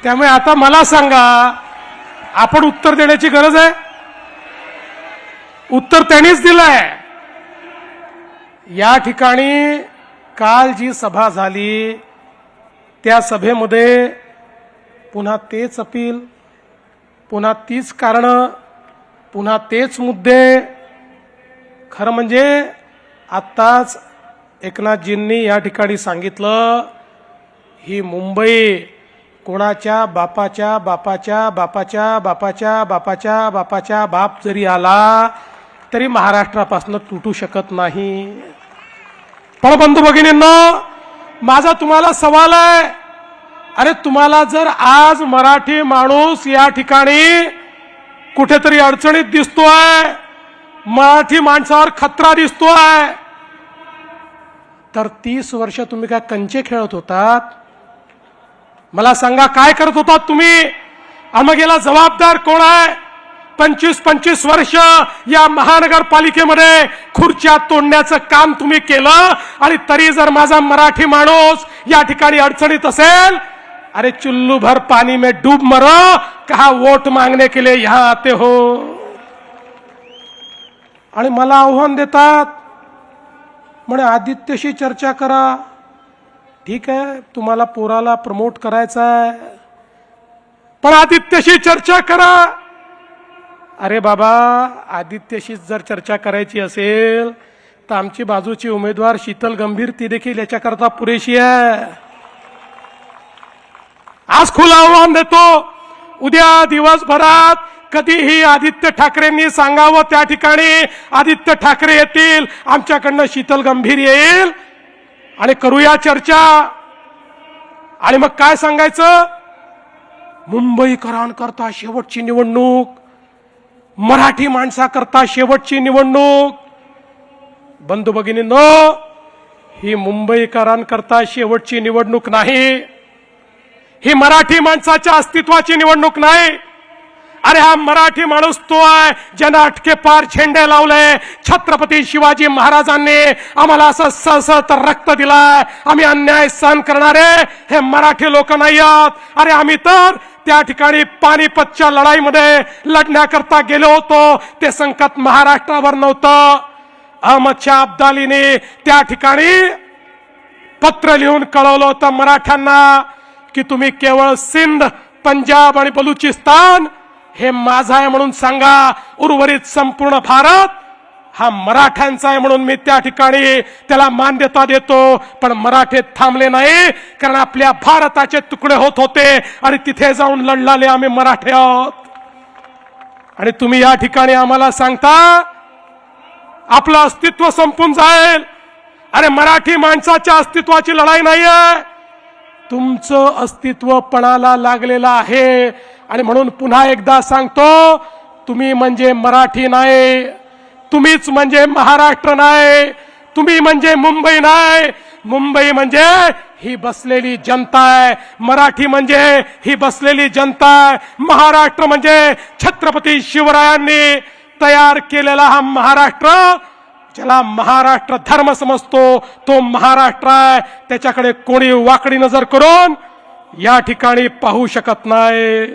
त्यामुळे आता मला सांगा, आपण उत्तर देण्याची गरज आहे? उत्तर त्यांनीच दिलंय. या ठिकाणी काल जी सभा झाली त्या सभेमध्ये पुन्हा तेच अपील, पुन्हा तीच कारणं, पुन्हा तेच मुद्दे. खरं म्हणजे आत्ताच एकनाथजींनी या ठिकाणी सांगितलं, ही मुंबई कोणाच्या बापाच्या बापाच्या बापाच्या बापाच्या बापाच्या बापाच्या बाप जरी आला तरी महाराष्ट्रापासून तुटू शकत नाही. पण बंधू भगिनींनो, माझा तुम्हाला सवाल आहे, अरे तुम्हाला जर आज मराठी माणूस या ठिकाणी कुठेतरी अडचणीत दिसतोय, मराठी माणसावर खतरा दिसतोय, तर 30 वर्ष तुम्ही काय कंचे खेळत होतात? मला सांगा, काय करत होतात तुम्ही? मग याला जबाबदार कोण आहे? 25-25 वर्ष या महानगरपालिकेमध्ये खुर्च्या तोडण्याचं काम तुम्ही केलं, आणि तरी जर माझा मराठी माणूस या ठिकाणी अडचणीत असेल, अरे चुल्लू भर पानी में डूब मरो, कहा वोट मांगने के लिए यहां आते हो. आणि मला आव्हान देतात, म्हणे आदित्यशी चर्चा करा. ठीक आहे, तुम्हाला पोराला प्रमोट करायचा आहे, पण आदित्यशी चर्चा करा. अरे बाबा, आदित्यशी जर चर्चा करायची असेल तर आमची बाजूची उमेदवार शीतल गंभीर ती देखील याच्याकरता पुरेशी आहे. आज खुलं आव्हान देतो, उद्या दिवसभरात कधीही आदित्य ठाकरेंनी सांगावं त्या ठिकाणी आदित्य ठाकरे येतील, आमच्याकडनं शीतल गंभीर येईल आणि करूया चर्चा. आणि मग काय सांगायचं? मुंबईकरांकरता शेवटची निवडणूक, मराठी माणसाकरता शेवटची निवडणूक. बंधू भगिनींनो, ही मुंबईकरांकरता शेवटची निवडणूक नाही, ही मराठी माणसाच्या अस्तित्वाची निवडणूक नाही. अरे हा मराठी माणूस तो आहे ज्यानं अटके पार झेंडे लावले. छत्रपती शिवाजी महाराजांनी आम्हाला असं सळसळत रक्त दिलाय. आम्ही अन्याय सहन करणारे हे मराठी लोक नाही आहात. अरे आम्ही तर त्या ठिकाणी पानिपतच्या लढाईमध्ये लढण्याकरता गेलो होतो. ते संकट महाराष्ट्रावर नव्हतं. अहमद शाह अब्दालीने त्या ठिकाणी पत्र लिहून कळवलं होतं मराठ्यांना की तुम्ही केवळ सिंध, पंजाब आणि बलुचिस्तान हे माझा आहे म्हणून सांगा, उर्वरित संपूर्ण भारत हा मराठ्यांचा आहे म्हणून मी त्या ठिकाणी त्याला मान्यता देतो. पण मराठे थांबले नाही, कारण आपल्या भारताचे तुकडे होत होते आणि तिथे जाऊन लढलेले आम्ही मराठे आहोत. आणि तुम्ही या ठिकाणी आम्हाला सांगता आपलं अस्तित्व संपून जाईल. अरे मराठी माणसाच्या अस्तित्वाची लढाई नाही आहे, तुमचं अस्तित्व पणाला लागलेलं आहे. आणि म्हणून पुन्हा एकदा सांगतो, तुम्ही म्हणजे मराठी नाही, तुम्हीच म्हणजे महाराष्ट्र नाही, तुम्ही म्हणजे मुंबई नाही. मुंबई म्हणजे ही बसलेली जनता आहे, मराठी म्हणजे ही बसलेली जनता आहे. महाराष्ट्र म्हणजे छत्रपती शिवरायांनी तयार केलेला हा महाराष्ट्र, ज्याला महाराष्ट्र धर्म समजतो तो महाराष्ट्र आहे. त्याच्याकडे कोणी वाकडी नजर करून या ठिकाणी पाहू शकत नाही.